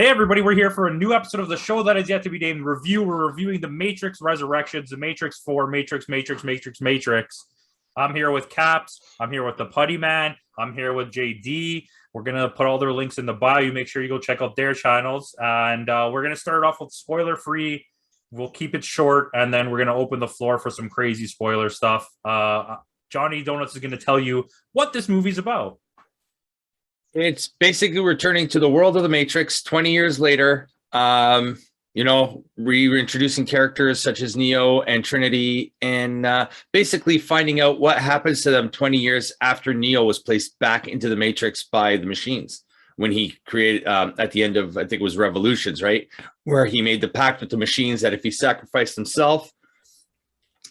Hey everybody, we're here for a new episode of the show that is yet to be named Review. We're reviewing The Matrix Resurrections, The Matrix 4, Matrix. I'm here with Caps. I'm here with the Puttyman. I'm here with JD. We're going to put all their links in the bio. Make sure you go check out their channels. And we're going to start off with spoiler-free. We'll keep it short, and then we're going to open the floor for some crazy spoiler stuff. Johnny Donuts is going to tell you what this movie's about. It's basically returning to the world of the Matrix 20 years later. Reintroducing characters such as Neo and Trinity, and basically finding out what happens to them 20 years after Neo was placed back into the Matrix by the machines when he created, at the end of, I think it was Revolutions, right? Where he made the pact with the machines that if he sacrificed himself,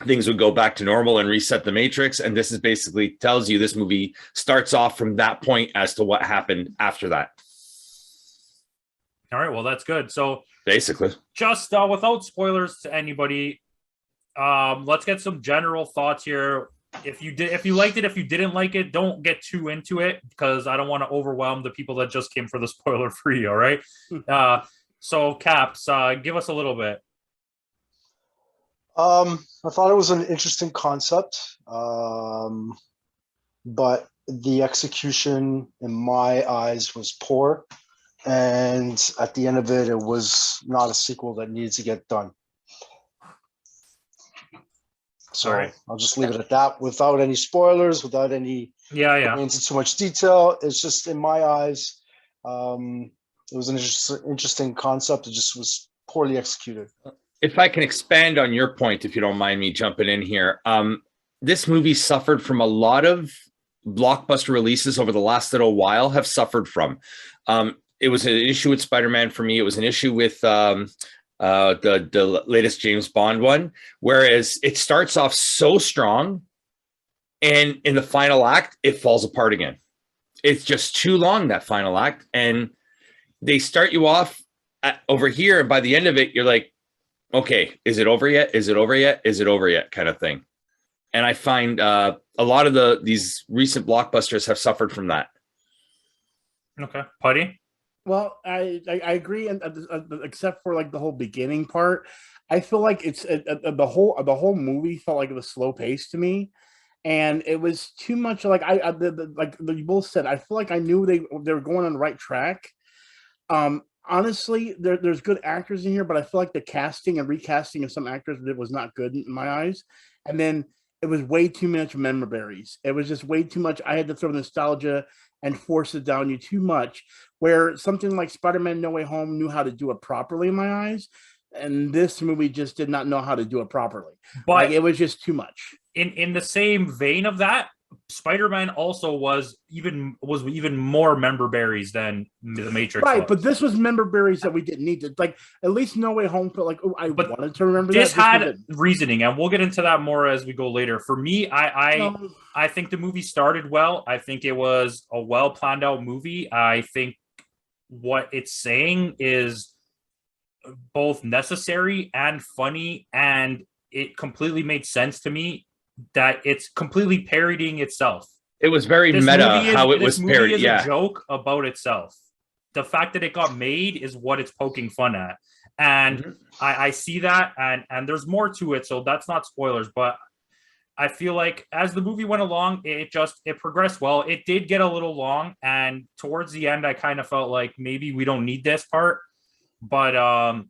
things would go back to normal and reset the Matrix. And this is basically tells you this movie starts off from that point as to what happened after that. All right, well, that's good. So basically, just without spoilers to anybody, let's get some general thoughts here. If you liked it, if you didn't like it, don't get too into it because I don't want to overwhelm the people that just came for the spoiler free. All right. So Caps, give us a little bit. I thought it was an interesting concept, but the execution in my eyes was poor. And at the end of it, it was not a sequel that needs to get done. So right. I'll just leave it at that without any spoilers, without any going into too much detail. It's just in my eyes, it was an interesting concept. It just was poorly executed. If I can expand on your point, if you don't mind me jumping in here, this movie suffered from a lot of blockbuster releases over the last little while have suffered from. It was an issue with Spider-Man for me. It was an issue with the latest James Bond one, whereas it starts off so strong and in the final act, it falls apart again. It's just too long, that final act. And they start you off over here. And by the end of it, you're like, okay, is it over yet? Is it over yet? Is it over yet? Kind of thing. And I find a lot of these recent blockbusters have suffered from that. Okay, Putty. Well, I agree, and except for like the whole beginning part, I feel like it's the whole movie felt like it was slow paced to me, and it was too much. Like like you both said, I feel like I knew they were going on the right track. Honestly, there's good actors in here, but I feel like the casting and recasting of some actors was not good in my eyes. And then it was way too much memory berries. It was just way too much. I had to throw nostalgia and force it down you too much, where something like Spider-Man No Way Home knew how to do it properly in my eyes. And this movie just did not know how to do it properly. But like, it was just too much. In the same vein of that, Spider-Man also was even more member berries than the Matrix. Right, was. But this was member berries that we didn't need to. Like, at least No Way Home felt like, oh, I wanted to remember this that. This had reasoning, and we'll get into that more as we go later. For me, I think the movie started well. I think it was a well planned out movie. I think what it's saying is both necessary and funny, and it completely made sense to me that it's completely parodying itself. It was very meta how it was parodied. Yeah, a joke about itself. The fact that it got made is what it's poking fun at, and I see that, and there's more to it. So that's not spoilers, but I feel like as the movie went along, it progressed well. It did get a little long, and towards the end, I kind of felt like maybe we don't need this part. But I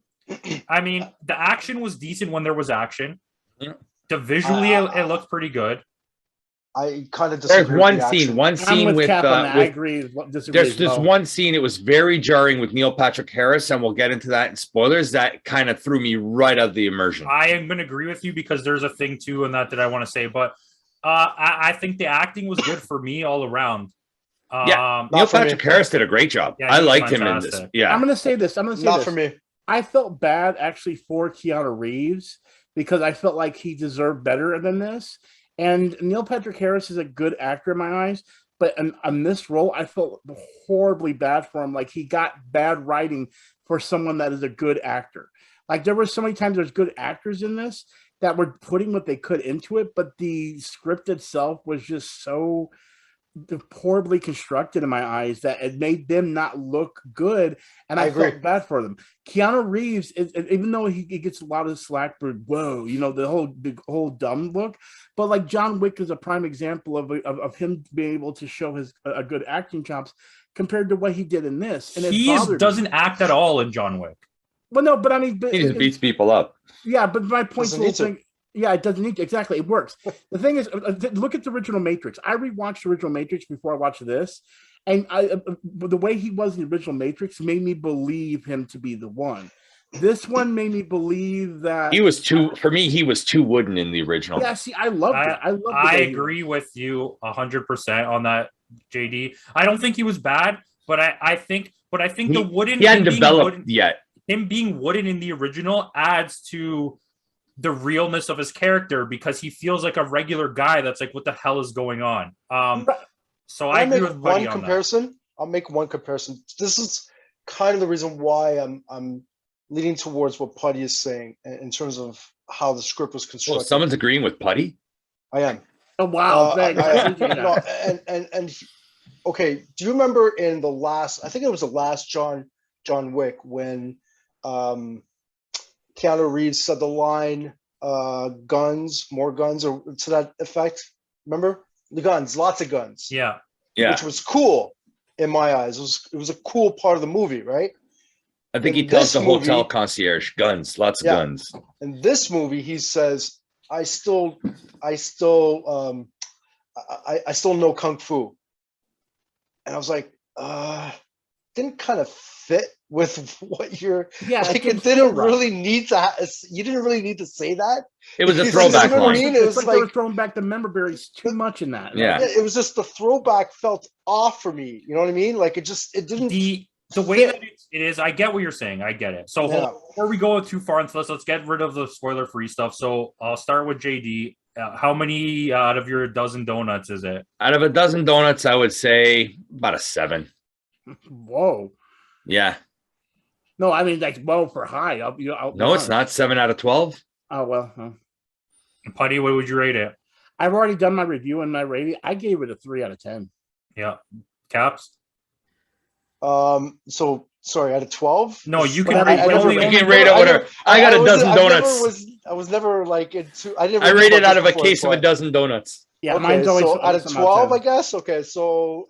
mean, the action was decent when there was action. Yeah. Visually, it looks pretty good. I kind of disagree. There's one scene with I agree. There's one scene. It was very jarring with Neil Patrick Harris, and we'll get into that in spoilers. That kind of threw me right out of the immersion. I am going to agree with you because there's a thing too in that I want to say, but I think the acting was good for me all around. Neil Patrick Harris did a great job. Yeah, I liked him in this. Yeah, I'm going to say this. Not for me. I felt bad actually for Keanu Reeves because I felt like he deserved better than this. And Neil Patrick Harris is a good actor in my eyes, but on this role, I felt horribly bad for him. Like he got bad writing for someone that is a good actor. Like there were so many times there's good actors in this that were putting what they could into it, but the script itself was just so horribly constructed in my eyes that it made them not look good, and I felt bad for them. Keanu Reeves, even though he gets a lot of slack for the whole dumb look, but like John Wick is a prime example of him being able to show his a good acting chops compared to what he did in this. And he doesn't act at all in John Wick. Well, no, but I mean, he just beats people up. Yeah, but my point is, yeah, it doesn't need to. Exactly, it works. The thing is, look at the original Matrix. I rewatched the original Matrix before I watched this, and the way he was in the original Matrix made me believe him to be the one. This one made me believe that he was too. For me, he was too wooden in the original. Yeah, see, I loved it. I agree with you 100% on that, JD. I don't think he was bad, but I think the wooden. He hadn't developed yet. Him being wooden in the original adds to the realness of his character because he feels like a regular guy that's like, what the hell is going on? So I agree with Buddy on that. I'll make one comparison. This is kind of the reason why I'm leaning towards what Putty is saying in terms of how the script was constructed. Well, someone's agreeing with Putty? I am. Oh, wow. Okay, do you remember in the last, I think it was the last John Wick when Keanu Reeves said the line, guns, more guns, or to that effect. Remember? The guns, lots of guns. Yeah. Which was cool in my eyes. It was a cool part of the movie, right? I think he tells the hotel concierge, guns, lots of guns. In this movie, he says, I still know Kung Fu. And I was like, didn't kind of fit with what you're like. It didn't really need to. You didn't really need to say that. It was a throwback line. It was like they were throwing back the member berries too much in that. Yeah, it was just the throwback felt off for me. You know what I mean? Like it didn't. The way that it is, I get what you're saying. I get it. So before we go too far into this, let's get rid of the spoiler-free stuff. So I'll start with JD. How many out of your dozen donuts is it? Out of a dozen donuts, I would say about a 7. Whoa. Yeah. No, I mean like for high. No, it's not 7 out of 12. Oh well. Putty, what would you rate it? I've already done my review and my rating. I gave it a 3 out of 10. Yeah. Caps. So sorry, out of 12? No, you can rate it whatever. I got a dozen donuts. I was never like into. I rated out of a case of a dozen donuts. Yeah, okay, mine's always so out of 12, I guess. Okay, so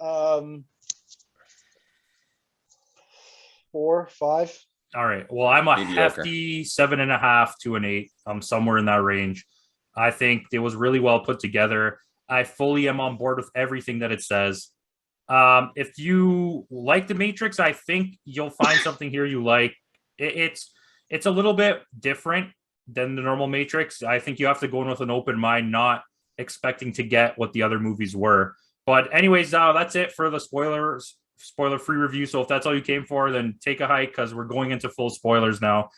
4, 5. All right. Well, I'm a hefty 7.5 to an 8. I'm somewhere in that range. I think it was really well put together. I fully am on board with everything that it says. If you like The Matrix, I think you'll find something here you like. It's a little bit different than the normal Matrix. I think you have to go in with an open mind, not expecting to get what the other movies were. But anyways, that's it for the spoiler-free review. So if that's all you came for, then take a hike because we're going into full spoilers now.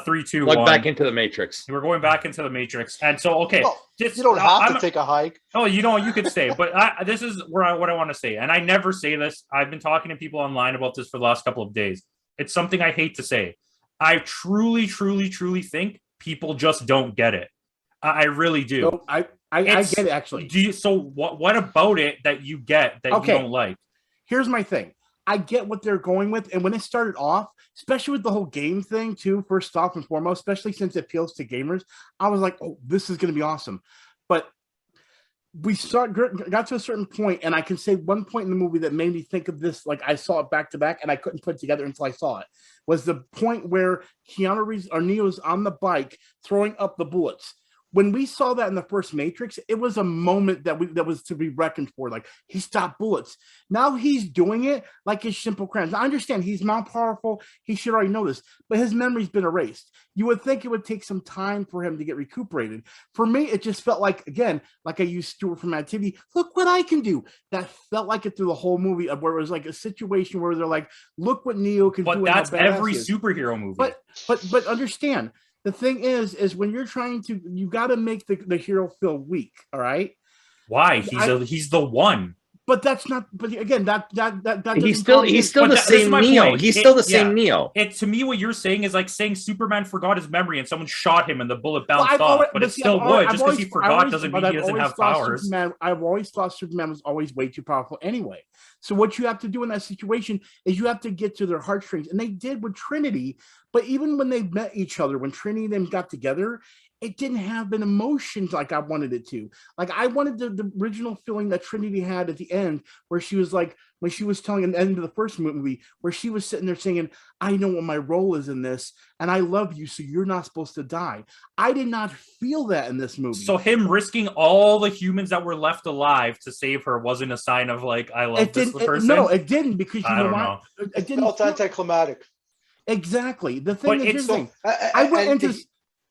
3, 2, 1. Back into the Matrix. We're going back into the Matrix. And so, okay. Well, you don't have to take a hike. Oh, you could stay. But this is what I want to say. And I never say this. I've been talking to people online about this for the last couple of days. It's something I hate to say. I truly, truly, truly think people just don't get it. I really do. No, I get it, actually. So what about it that you get that you don't like? Here's my thing. I get what they're going with. And when it started off, especially with the whole game thing too, first off and foremost, especially since it appeals to gamers, I was like, oh, this is going to be awesome. But we got to a certain point, and I can say one point in the movie that made me think of this, like I saw it back to back and I couldn't put it together until I saw it, was the point where Keanu Reeves or Neo's on the bike throwing up the bullets. When we saw that in the first Matrix, it was a moment that was to be reckoned for. Like, he stopped bullets. Now he's doing it like it's simple crimes. I understand he's not powerful. He should already know this, but his memory's been erased. You would think it would take some time for him to get recuperated. For me, it just felt like, again, like I used Stuart from Mad TV. Look what I can do. That felt like it through the whole movie, where it was like a situation where they're like, look what Neo can do. But that's every superhero movie. But understand. The thing is when you're trying to, you got to make the hero feel weak. All right. Why? He's the one. But that's not. But again, that he's still the same Neo. He's still the same Neo. To me, what you're saying is like saying Superman forgot his memory and someone shot him and the bullet bounced off. But it still would. Just because he forgot doesn't mean he doesn't have powers. I've always thought Superman was always way too powerful anyway. So what you have to do in that situation is you have to get to their heartstrings, and they did with Trinity. But even when they met each other, when Trinity and them got together, it didn't have an emotion like I wanted it to. Like I wanted the original feeling that Trinity had at the end, where she was like, when she was telling at the end of the first movie, where she was sitting there saying, I know what my role is in this, and I love you, so you're not supposed to die. I did not feel that in this movie. So him risking all the humans that were left alive to save her wasn't a sign of like, I love this person? No, it didn't, because you know what? It felt anticlimactic. Exactly. The thing is, I went into this.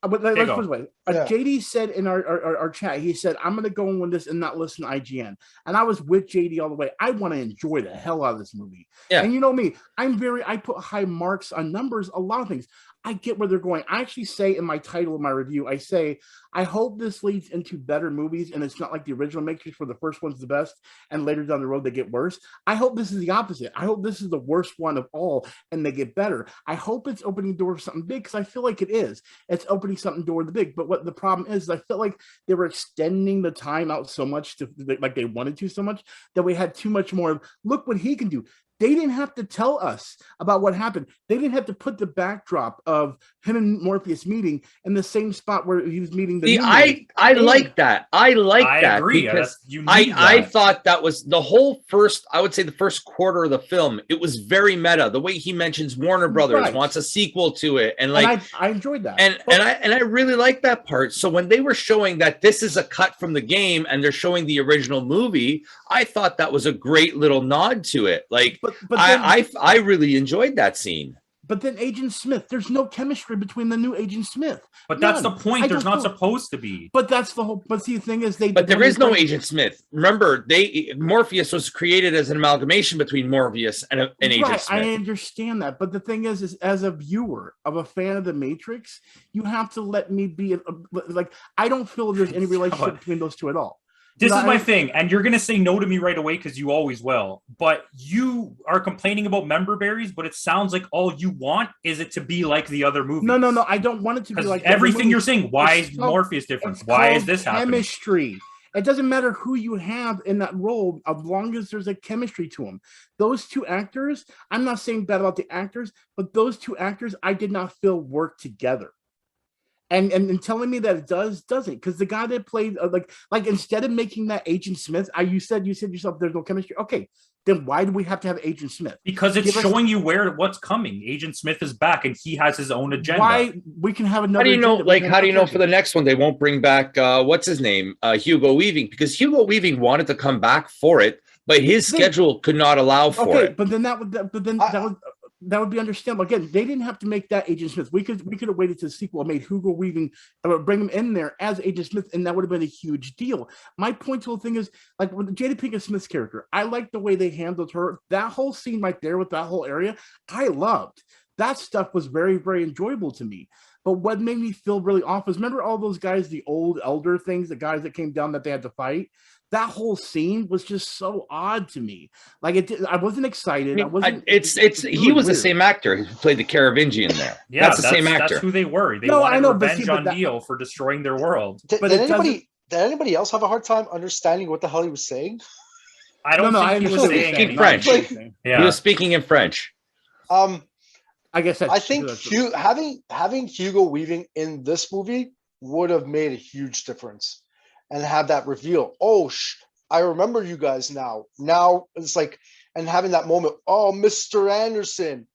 But let's put it this way. JD said in our chat, he said, I'm going to go in with this and not listen to IGN. And I was with JD all the way. I want to enjoy the hell out of this movie. Yeah. And you know me, I put high marks on numbers, a lot of things. I get where they're going. I actually say in my title of my review, I say, I hope this leads into better movies and it's not like the original Matrix where the first one's the best and later down the road they get worse. I hope this is the opposite. I hope this is the worst one of all and they get better. I hope it's opening the door for something big because I feel like it is. It's opening something door to the big. But what the problem is I felt like they were extending the time out so much, like they wanted to so much, that we had too much more of, look what he can do. They didn't have to tell us about what happened. They didn't have to put the backdrop of him and Morpheus meeting in the same spot where he was meeting the. I like that. I agree. Because I thought that was the whole first. I would say the first quarter of the film. It was very meta. The way he mentions Warner Brothers wants a sequel to it, and like I enjoyed that. And I really like that part. So when they were showing that this is a cut from the game and they're showing the original movie, I thought that was a great little nod to it. Like. But then, I really enjoyed that scene. But then Agent Smith, there's no chemistry between the new Agent Smith. But that's the point. There's not supposed to be. But that's the whole. But see, the thing is, But there is no Agent Smith. Remember, Morpheus was created as an amalgamation between Morpheus and Agent Smith. I understand that. But the thing is as a viewer of a fan of the Matrix, you have to let me be like. I don't feel there's any relationship between those two at all. This is my thing, and you're going to say no to me right away because you always will. But you are complaining about member berries, but it sounds like all you want is it to be like the other movies. No. I don't want it to be like everything you're saying. Why is Morpheus different? Why is this happening? Chemistry. It doesn't matter who you have in that role, as long as there's a chemistry to them. Those two actors, I'm not saying bad about the actors, but those two actors, I did not feel work together. And telling me that it doesn't, because the guy that played like instead of making that Agent Smith, you said yourself there's no chemistry. Okay, then why do we have to have Agent Smith? Because it's showing you what's coming. Agent Smith is back and he has his own agenda. Why we can have another? How do you know? How do you know for the next one they won't bring back what's his name, Hugo Weaving? Because Hugo Weaving wanted to come back for it, but his schedule could not allow for it. But then that would be understandable. Again, they didn't have to make that Agent Smith. We could have waited to the sequel and made Hugo Weaving, bring him in there as Agent Smith, and that would have been a huge deal. My point to the thing is, like with Jada Pinkett Smith's character, I like the way they handled her. That whole scene right there with that whole area, I loved. That stuff was very, very enjoyable to me. But what made me feel really off was, remember all those guys, the old elder things, the guys that came down that they had to fight? That whole scene was just so odd to me. Like I wasn't excited. He was the same actor who played the Carolingian there. Yeah, that's the same actor. That's who they were. They wanted revenge on Neo for destroying their world. Did anybody else have a hard time understanding what the hell he was saying? I don't think he was speaking French. He was speaking in French. I guess I think having Hugo Weaving in this movie would have made a huge difference. And have that reveal. Oh, I remember you guys now. Now it's like, and having that moment. Oh, Mr. Anderson.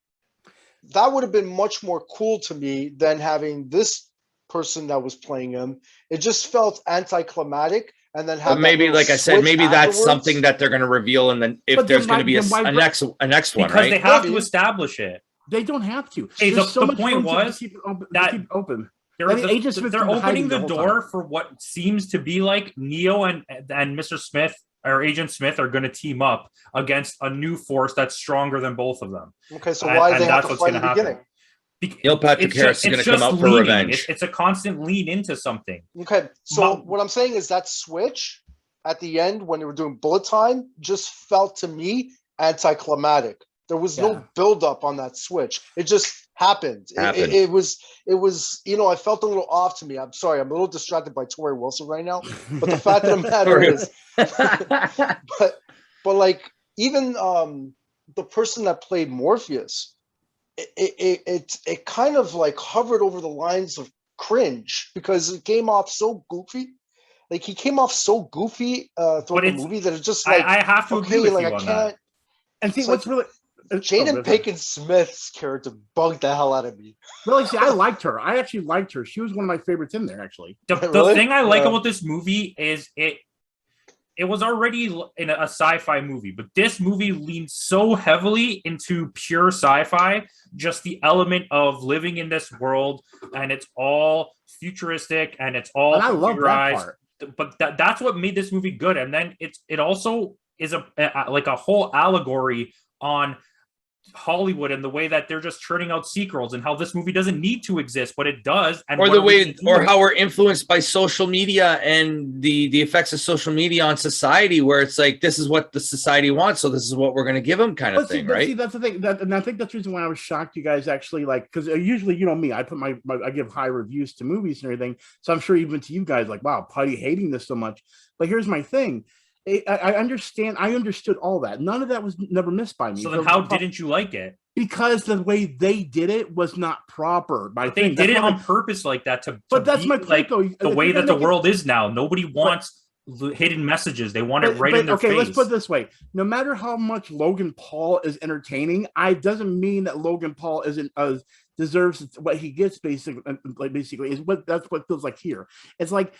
That would have been much more cool to me than having this person that was playing him. It just felt anticlimactic. And then maybe, like I said, maybe that's something that they're going to reveal, and then if there's going to be a next one, because right? They have to establish it. They don't have to. Hey, the point was keep open. They're opening the door for what seems to be like Neo and Mr. Smith or Agent Smith are going to team up against a new force that's stronger than both of them. Okay, so why do they have to fight in the beginning? Neil Patrick Harris is going to come up for revenge. It's a constant lean into something. Okay, so what I'm saying is that switch at the end when they were doing bullet time just felt to me anticlimactic. There was no build up on that switch. It just happened. It was, I felt a little off to me. I'm sorry. I'm a little distracted by Tori Wilson right now. But the fact of the matter is, but like even the person that played Morpheus, it kind of like hovered over the lines of cringe because it came off so goofy. Like he came off so goofy throughout the movie that it's just like I have to agree with you on that. And see, what's really Jaden Bacon Smith's character bugged the hell out of me. Really, see, I liked her. I actually liked her. She was one of my favorites in there, actually. The thing I like about this movie is it was already in a sci-fi movie, but this movie leans so heavily into pure sci-fi, just the element of living in this world, and it's all futuristic and it's all and I love that part. But that's what made this movie good. And then it also is like a whole allegory on Hollywood and the way that they're just churning out sequels and how this movie doesn't need to exist, but it does. And or the way, or how we're influenced by social media and the effects of social media on society, where it's like, this is what the society wants, so this is what we're going to give them, kind of thing, right? See, that's the thing. And I think that's the reason why I was shocked you guys actually like, because usually, you know me, I put I give high reviews to movies and everything. So I'm sure even to you guys, like, wow, Putty hating this so much. But here's my thing. I understand. I understood all that. None of that was never missed by me. So then how didn't you like it? Because the way they did it was not proper. They did it on purpose like that but that's my point, like though. The way that the world is now. Nobody wants hidden messages. They want it right in their face. Okay, let's put it this way. No matter how much Logan Paul is entertaining, it doesn't mean that Logan Paul isn't deserves what he gets. Basically is that's what it feels like here. It's like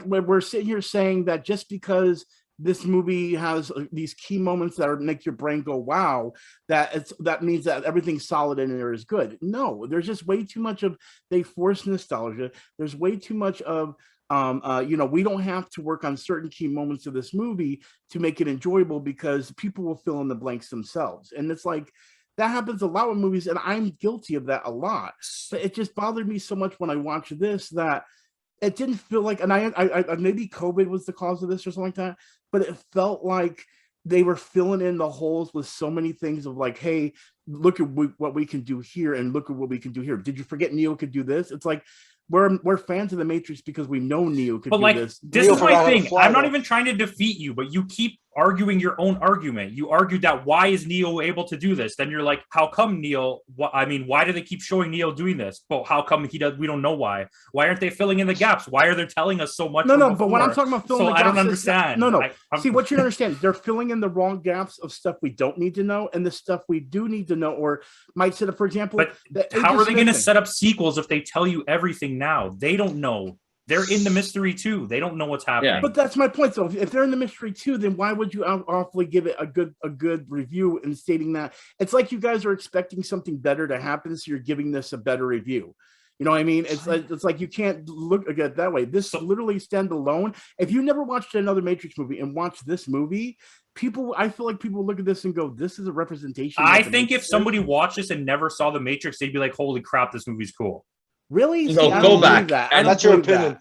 when we're sitting here saying that just because this movie has these key moments that make your brain go, wow, that means that everything solid in there is good. No, there's just way too much of, they force nostalgia. There's way too much of, we don't have to work on certain key moments of this movie to make it enjoyable because people will fill in the blanks themselves. And it's like, that happens a lot with movies, and I'm guilty of that a lot. But it just bothered me so much when I watched this that it didn't feel like, and I maybe COVID was the cause of this or something like that, but it felt like they were filling in the holes with so many things of like, hey, look at what we can do here, and look at what we can do here. Did you forget Neo could do this? It's like we're fans of the Matrix because we know Neo could do this. This is my thing. I'm not even trying to defeat you, but you keep arguing your own argument. You argued that why is Neo able to do this? Then you're like, how come Neo? Why do they keep showing Neo doing this? But how come he does? We don't know why. Why aren't they filling in the gaps? Why are they telling us so much? No. But when I'm talking about filling the gaps, I don't understand. No. See, what you understand, they're filling in the wrong gaps of stuff we don't need to know, and the stuff we do need to know, or might set up, for example. But how are they going to set up sequels if they tell you everything now? They don't know. They're in the mystery too. They don't know what's happening. Yeah. But that's my point. So if they're in the mystery too, then why would you awfully give it a good review and stating that it's like you guys are expecting something better to happen, so you're giving this a better review. You know what I mean? It's like you can't look at it that way. This literally stand alone. If you never watched another Matrix movie and watch this movie, I feel like people look at this and go, "This is a representation." I think if somebody watched this and never saw the Matrix, they'd be like, "Holy crap, this movie's cool." Really? So go back. And that's your opinion.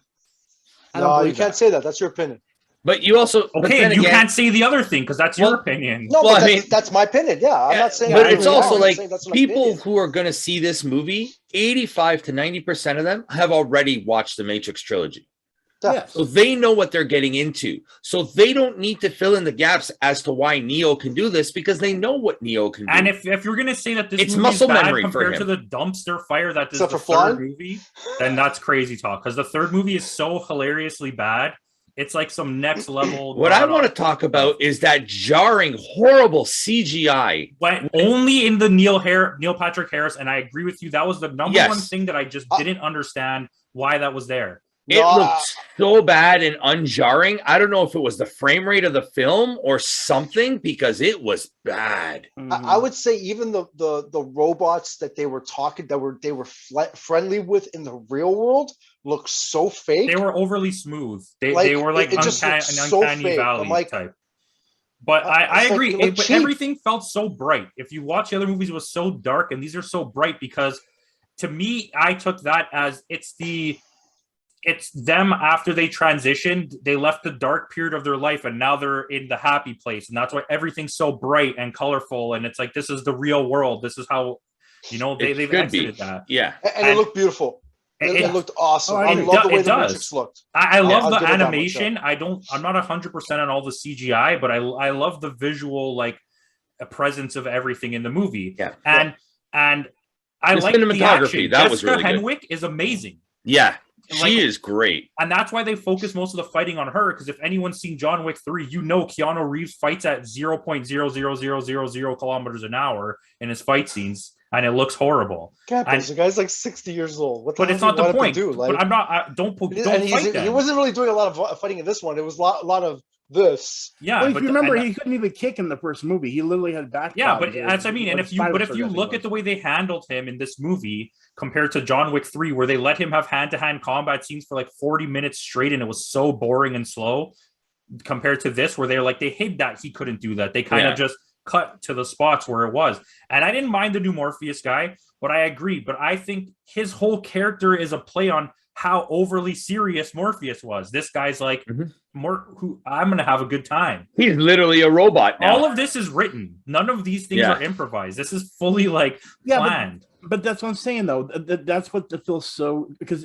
No, you can't say that. That's your opinion. But you also and you can't say the other thing because that's your opinion. No, but that's my opinion. Yeah, I'm not saying. But it's also like people who are going to see this movie, 85 to 90% of them have already watched the Matrix trilogy. Yeah. So they know what they're getting into. So they don't need to fill in the gaps as to why Neo can do this because they know what Neo can do. And if you're going to say that this it's movie muscle is bad memory compared to the dumpster fire that is the third movie, then that's crazy talk. Because the third movie is so hilariously bad. It's like some next level. What I want to talk about is that jarring, horrible CGI. But only in the Neil Patrick Harris, and I agree with you. That was the number one thing that I just didn't understand why that was there. It looked so bad and unjarring. I don't know if it was the frame rate of the film or something because it was bad. I would say even the robots that they were talking they were friendly with in the real world look so fake. They were overly smooth. They were like an uncanny valley type. But I agree. But everything felt so bright. If you watch the other movies, it was so dark, and these are so bright because to me, I took that as it's them after they transitioned. They left the dark period of their life, and now they're in the happy place, and that's why everything's so bright and colorful. And it's like this is the real world. This is how they've exited that. Yeah, and it looked beautiful. It looked awesome. I love the way the Matrix looked. I love the animation. I'm not 100% on all the CGI, but I love the visual presence of everything in the movie. Yeah, and I like the action. That was really good. Henwick is amazing. Yeah. She is great. And that's why they focus most of the fighting on her, because if anyone's seen John Wick 3, Keanu Reeves fights at 0.00000 kilometers an hour in his fight scenes, and it looks horrible. The guy's like 60 years old. But it's not the point. But I'm not. Don't fight that. He wasn't really doing a lot of fighting in this one. It was a lot of this. Yeah, well, if you remember, he couldn't even kick in the first movie. He literally had back. Yeah, but that's what I mean. And if you look at the way they handled him in this movie compared to John Wick 3, where they let him have hand-to-hand combat scenes for like 40 minutes straight, and it was so boring and slow, compared to this, where they hid that he couldn't do that. They kind of just cut to the spots where it was. And I didn't mind the new Morpheus guy, but I agree. But I think his whole character is a play on how overly serious Morpheus was. This guy's like, I'm going to have a good time. He's literally a robot now. All of this is written. None of these things are improvised. This is fully planned. But that's what I'm saying, though. That's what feels so, because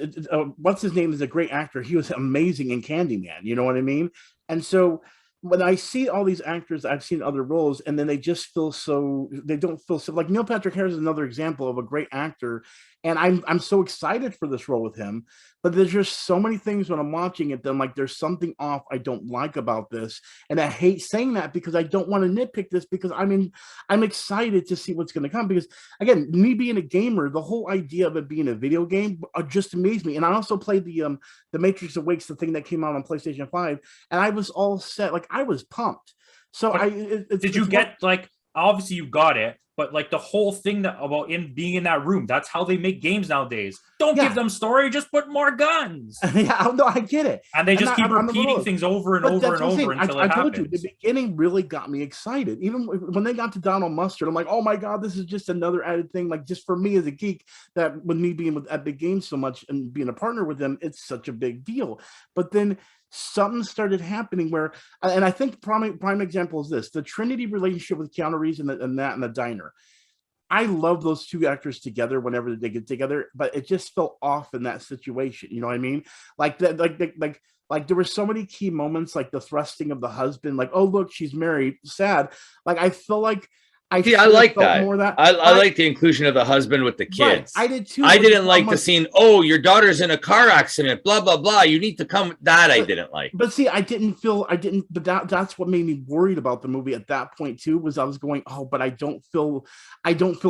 what's his name is a great actor. He was amazing in Candyman. You know what I mean? And so when I see all these actors I've seen other roles, and then they don't feel so, like Neil Patrick Harris is another example of a great actor. And I'm so excited for this role with him, but there's just so many things when I'm watching it, then like there's something off I don't like about this. And I hate saying that because I don't want to nitpick this, because I'm excited to see what's going to come. Because again, me being a gamer, the whole idea of it being a video game just amazed me. And I also played the Matrix Awakes, the thing that came out on PlayStation 5, and I was all set. Like I was pumped. So did you get obviously you got it, but the whole thing about being in that room, that's how they make games nowadays. Don't give them story, just put more guns. Yeah, no, I get it. And they just keep repeating things over and over and over until it happens. I told you, the beginning really got me excited. Even when they got to Donald Mustard, I'm like, oh my God, this is just another added thing. Like, just for me as a geek, that with me being with Epic Games so much and being a partner with them, it's such a big deal. But then something started happening where, and I think prime example is this: the Trinity relationship with Keanu Reeves and the diner. I love those two actors together whenever they get together, but it just felt off in that situation. You know what I mean? Like that, like there were so many key moments, like the thrusting of the husband, like, oh look, she's married, sad. Like I feel like I like that. More that. I like the inclusion of the husband with the kids. Right, I did too. I didn't like the scene. Oh, your daughter's in a car accident. Blah blah blah. You need to come. That I didn't like. But see, I didn't. But that's what made me worried about the movie at that point too. Was I was going, oh, but I don't feel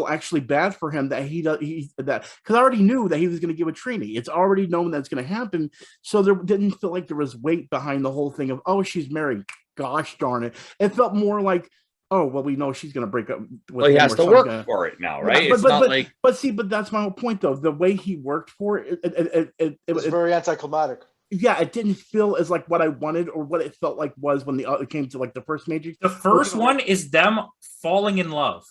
actually bad for him that because I already knew that he was going to give a Trini. It's already known that's going to happen. So there didn't feel like there was weight behind the whole thing of, oh, she's married. Gosh darn it! It felt more like, oh, well, we know she's going to break up with him. He has to work for it now, right? But that's my whole point, though. The way he worked for it, it was very anticlimactic. Yeah, it didn't feel as like what I wanted or what it felt like was when it came to like the first Matrix. The first one is them falling in love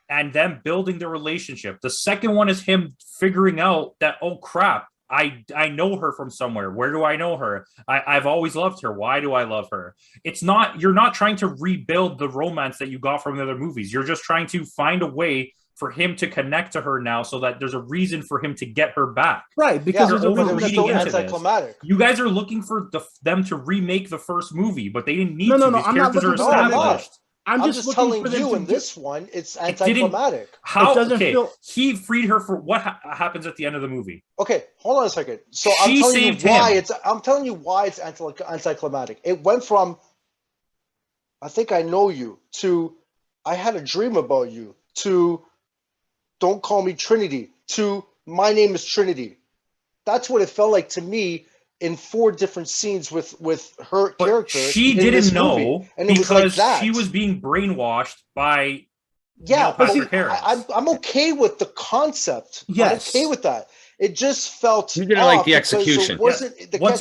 and them building the relationship. The second one is him figuring out that, oh, crap, I know her from somewhere. Where do I know her? I've always loved her. Why do I love her? You're not trying to rebuild the romance that you got from the other movies. You're just trying to find a way for him to connect to her now so that there's a reason for him to get her back. Right, because you're overreading into this. You guys are looking for them to remake the first movie, but they didn't need to. These characters are established. I'm just telling you in this one, it's anticlimactic. How he freed her for what happens at the end of the movie? Okay, hold on a second. So I'm telling you why it's anticlimactic. It went from I think I know you to I had a dream about you to don't call me Trinity to my name is Trinity. That's what it felt like to me. In 4 different scenes with her character, she didn't know, and it was like that. She was being brainwashed by. Yeah, I'm okay with the concept. Yes, I'm okay with that. It just felt. You didn't like the execution. Once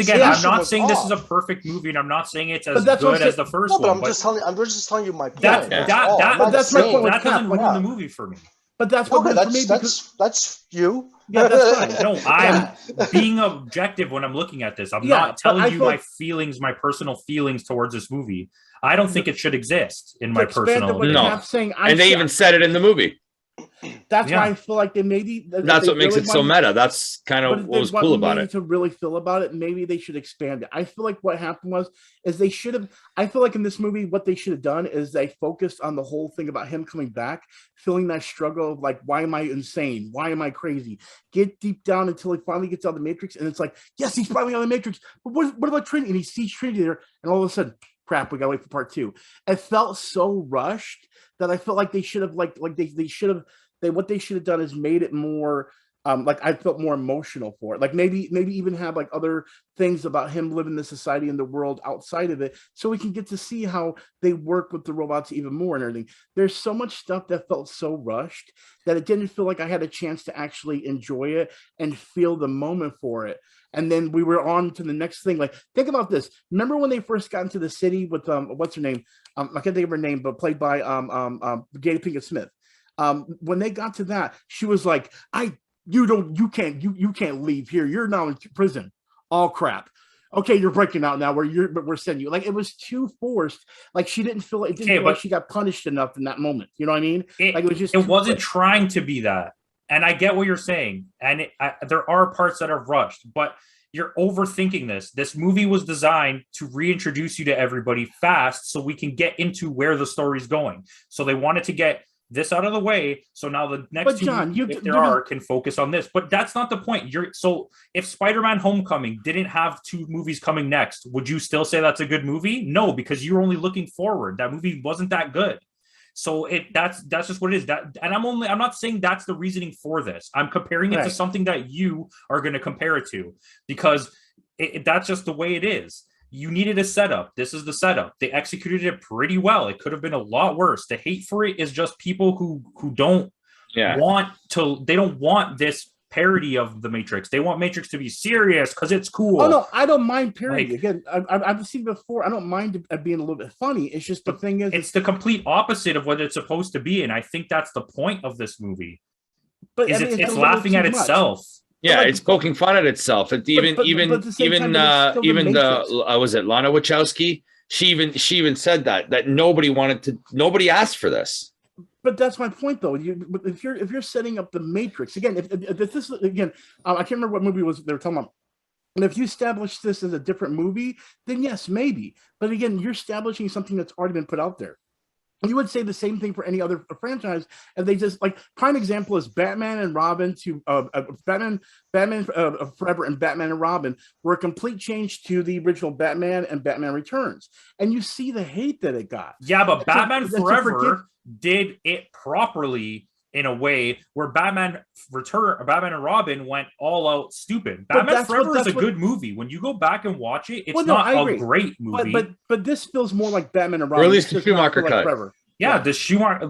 again, I'm not saying this is a perfect movie, and I'm not saying it's as good as the first one. I'm just telling you my point. That's my point. That doesn't ruin the movie for me. But that's what okay, for me, that's you. Yeah, that's fine. No, I'm being objective when I'm looking at this. I'm not telling you my feelings, my personal feelings towards this movie. I don't think it should exist in my personal. No, and they even said it in the movie. That's why I feel like they maybe that's what makes it so meta. That's kind of what was cool about it. To really feel about it, maybe they should expand it. I feel like what happened is they should have. I feel like in this movie, what they should have done is they focused on the whole thing about him coming back, feeling that struggle of like, why am I insane? Why am I crazy? Get deep down until he finally gets out of the Matrix, and it's like, yes, he's finally out of the Matrix. But what about Trinity? And he sees Trinity there, and all of a sudden, crap, we gotta wait for part 2. It felt so rushed that I felt like they should have what they should have done is made it more like I felt more emotional for it. Like maybe even have like other things about him living the society and the world outside of it, so we can get to see how they work with the robots even more and everything. There's so much stuff that felt so rushed that it didn't feel like I had a chance to actually enjoy it and feel the moment for it. And then we were on to the next thing. Like, think about this. Remember when they first got into the city with what's her name? I can't think of her name, but played by Jada Pinkett Smith. When they got to that, she was like, you can't leave here. You're now in prison. All crap. Okay, you're breaking out now. We're sending you. Like, it was too forced. Like, she didn't feel like she got punished enough in that moment. You know what I mean? Like, it was just. It wasn't trying to be that. And I get what you're saying. And there are parts that are rushed, but you're overthinking this. This movie was designed to reintroduce you to everybody fast so we can get into where the story's going. So they wanted to get this out of the way. So now the next can focus on this. But that's not the point. So if Spider-Man Homecoming didn't have 2 movies coming next, would you still say that's a good movie? No, because you're only looking forward. That movie wasn't that good. So that's just what it is. And I'm not saying that's the reasoning for this. I'm comparing it to something that you are going to compare it to, because that's just the way it is. You needed a setup. This is the setup. They executed it pretty well. It could have been a lot worse. The hate for it is just people who don't want this parody of the Matrix. They want Matrix to be serious because it's cool. Oh no, I don't mind parody. Like, again, I've seen before. I don't mind it being a little bit funny. It's just the thing is, it's the complete opposite of what it's supposed to be, and I think that's the point of this movie. But it's laughing at itself. Yeah, it's poking fun at itself. Even was it Lana Wachowski? She even said that nobody asked for this. But that's my point, though. If you're setting up the Matrix again, if this again, I can't remember what movie they were talking about. And if you establish this as a different movie, then yes, maybe. But again, you're establishing something that's already been put out there. You would say the same thing for any other franchise, and they just like prime example is Batman and Robin to Batman Forever and Batman and Robin were a complete change to the original Batman and Batman Returns, and you see the hate that it got. Yeah, but Batman Forever did it properly in a way where Batman and Robin went all out stupid. Batman Forever is a good movie. When you go back and watch it, it's not a great movie. But this feels more like Batman and Robin. Or at least the Schumacher cut. Forever. Yeah, the Schumacher.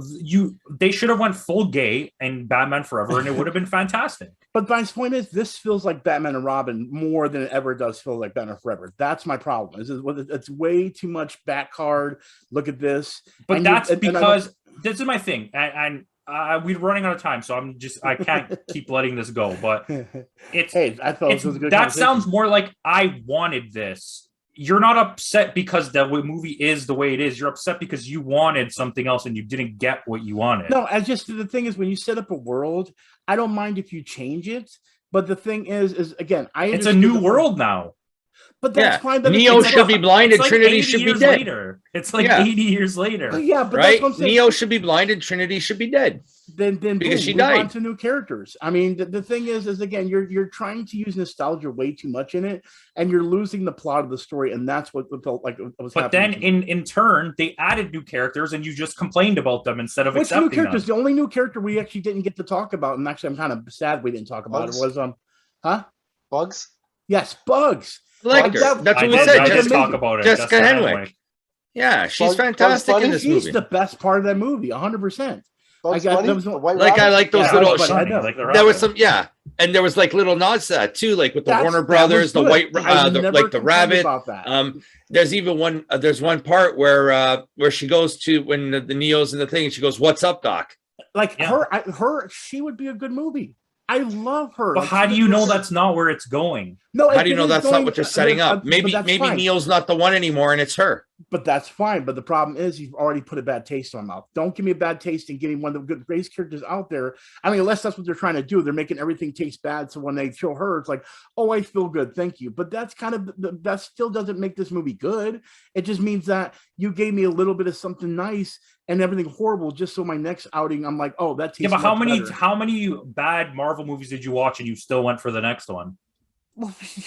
They should have went full gay in Batman Forever, and it would have been fantastic. But my point is, this feels like Batman and Robin more than it ever does feel like Batman Forever. That's my problem. It's way too much back card. Look at this. But that's because this is my thing, and we're running out of time, so I can't keep letting this go. But I thought it was a good that sounds more like I wanted this. You're not upset because the movie is the way it is. You're upset because you wanted something else and you didn't get what you wanted. No, the thing is, when you set up a world, I don't mind if you change it. But the thing is again, it's a new world now. But that's fine. Neo should be blinded. Trinity should be dead. It's like 80 years later. But yeah, but right? That's what I'm saying. Neo should be blinded. Trinity should be dead. Then because she move died. on to new characters. I mean, the thing is again, you're trying to use nostalgia way too much in it, and you're losing the plot of the story, and that's what felt like it was. But then in turn, they added new characters, and you just complained about them instead of accepting new characters? them. The only new character we actually didn't get to talk about, and actually I'm kind of sad we didn't talk about Bugs? it, was Bugs? Yes, Bugs. That's what we said. I just talk about it. Jessica Henwick. Yeah, she's fantastic in this movie. She's the best part of that movie, 100%. I like those little. There was some, and there was like little nods to that too, like with the Warner Brothers, the white, like the rabbit. There's even one. There's one part where she goes to when the Neo's in the thing, and she goes, "What's up, Doc?" Like she would be a good movie. I love her. But like, how do you know that's not where it's going? No, how do you know that's not what they're setting up? Maybe Neil's not the one anymore, and it's her. But that's fine. But the problem is you've already put a bad taste in my mouth. Don't give me a bad taste in getting one of the greatest characters out there. I mean, unless that's what they're trying to do. They're making everything taste bad. So when they show her, it's like, oh, I feel good. Thank you. But that's kind of, that still doesn't make this movie good. It just means that you gave me a little bit of something nice and everything horrible just so my next outing, I'm like, oh, that tastes but how many better. bad Marvel movies did you watch and you still went for the next one?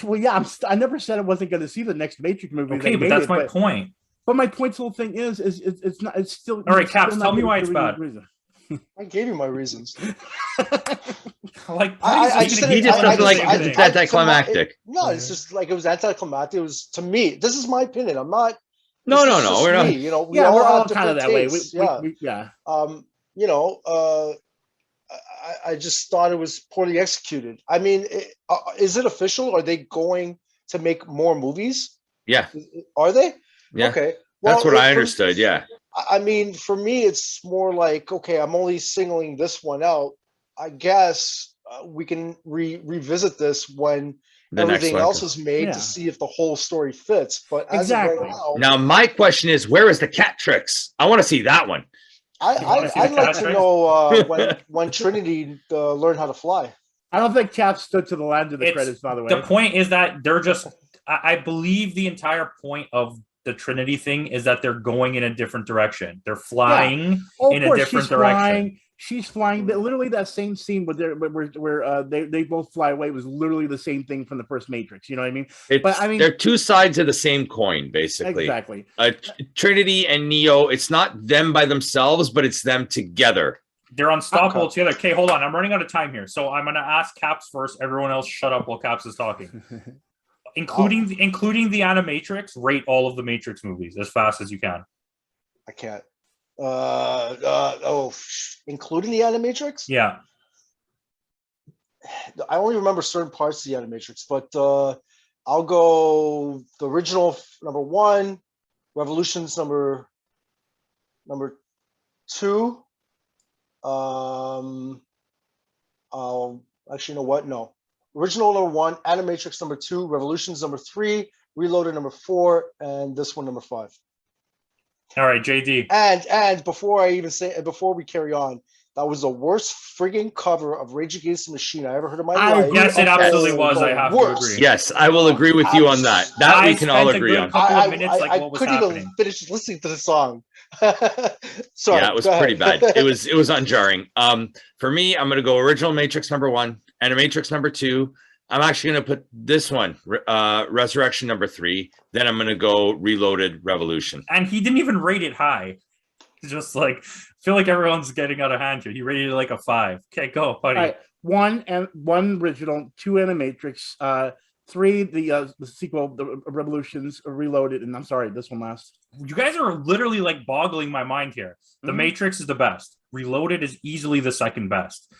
Well, yeah, I never said I wasn't going to see the next Matrix movie. Okay, but that's my point. But my point, the whole thing is it's not. It's still all right. Caps, tell me why it's bad. I gave you my reasons. Like he just doesn't like it's anticlimactic. No, it's just like it was anticlimactic. It was, to me. This is my opinion. I'm not. No, we're not. You know, we're all kind of that tastes. way. Yeah. You know, I just thought it was poorly executed. I mean, is it official? Are they going to make more movies? Yeah. Are they? Yeah. Okay. Well, that's what I understood. Yeah. I mean, for me, it's more like, okay, I'm only singling this one out. I guess we can revisit this when everything else is made to see if the whole story fits. But as of right now, my question is, where is the cat tricks? I want to see that one. I'd like to know when Trinity learned how to fly. I don't think Cap stood to the end of the credits, by the way. The point is that they're just, I believe the entire point of the Trinity thing is that they're going in a different direction. They're flying in a different direction. She's flying. But literally, that same scene where they both fly away was literally the same thing from the first Matrix. You know what I mean? But I mean, they're two sides of the same coin, basically. Exactly. Trinity and Neo. It's not them by themselves, but it's them together. They're unstoppable together. Okay, hold on. I'm running out of time here, so I'm going to ask Caps first. Everyone else, shut up while Caps is talking. Including the Animatrix, rate all of the Matrix movies as fast as you can. I can't. Including the Animatrix? Yeah. I only remember certain parts of the Animatrix, but I'll go the original #1, Revolutions number 2. Actually, you know what? No. Original #1, Animatrix #2, Revolutions #3, Reloaded #4, and this one #5. All right, JD. And before we carry on, that was the worst frigging cover of Rage Against the Machine I ever heard in my life. Yes, it absolutely was. I have to agree. Yes, I will agree with you on that. That we can all agree on. I couldn't even finish listening to the song. Sorry. Yeah, it was pretty bad. It was unjarring. For me, I'm gonna go original Matrix #1, Animatrix #2. I'm actually gonna put this one, Resurrection #3. Then I'm gonna go Reloaded, Revolution. And he didn't even rate it high. He's just like, I feel like everyone's getting out of hand here. He rated it like a 5. Okay, go, buddy. All right. One original, 2 Animatrix, 3 the sequel, the Revolutions, Reloaded, and I'm sorry, this one last. You guys are literally like boggling my mind here. The Matrix is the best. Reloaded is easily the second best.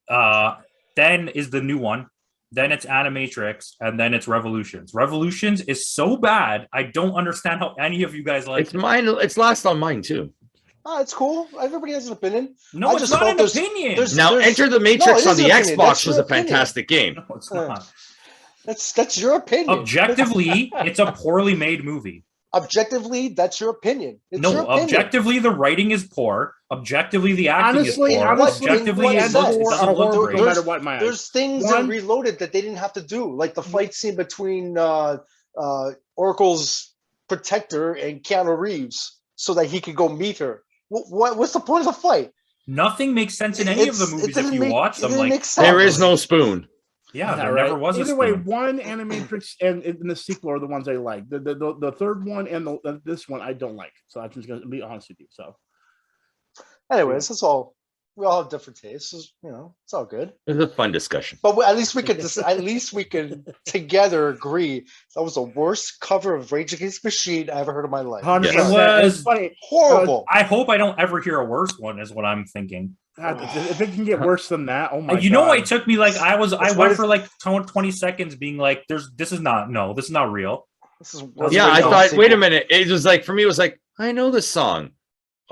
Then is the new one. Then it's Animatrix, and then it's Revolutions. Revolutions is so bad, I don't understand how any of you guys like it. Mine. It's last on mine too. It's cool. Everybody has an opinion. No, it's not an opinion. Now, Enter the Matrix on the Xbox was a fantastic game. No, it's not. That's your opinion. Objectively, it's a poorly made movie. Objectively, that's your opinion. Objectively, the writing is poor. Objectively, the acting is poor. Objectively, it doesn't look great. There's things in Reloaded that they didn't have to do, like the fight scene between Oracle's protector and Keanu Reeves, so that he could go meet her. What's the point of the fight? Nothing makes sense in any of the movies if you watch them. Like, there is no spoon. Yeah, there never was a spoon. Either way, one Animatrix and the sequel are the ones I like. The third one and this one I don't like. So I'm just going to be honest with you. So, anyways, that's all. We all have different tastes. It's all good. It was a fun discussion. But at least we could together agree that was the worst cover of Rage Against the Machine I ever heard in my life. It was funny, horrible. I hope I don't ever hear a worse one. Is what I'm thinking. If it can get worse than that, oh my God. You know, it took me like I went for like 20 seconds being like, this is not real. I thought, wait a minute. It was like, for me, it was like, I know this song.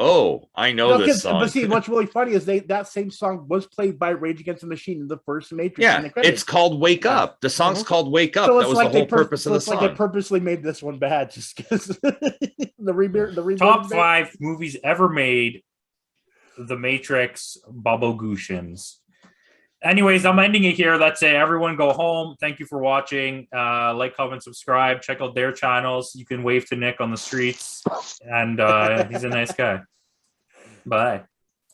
Oh, I know this song. But see, what's really funny is that same song was played by Rage Against the Machine in the first Matrix. Yeah, it's called "Wake Up." The song's called "Wake Up." So that was like the whole purpose of the song. Like they purposely made this one bad just because the reboot. Top 5 movies ever made: The Matrix, Babogooshins. Anyways, I'm ending it here. That's it. Everyone go home. Thank you for watching. Like, comment, subscribe. Check out their channels. You can wave to Nick on the streets. And he's a nice guy. Bye.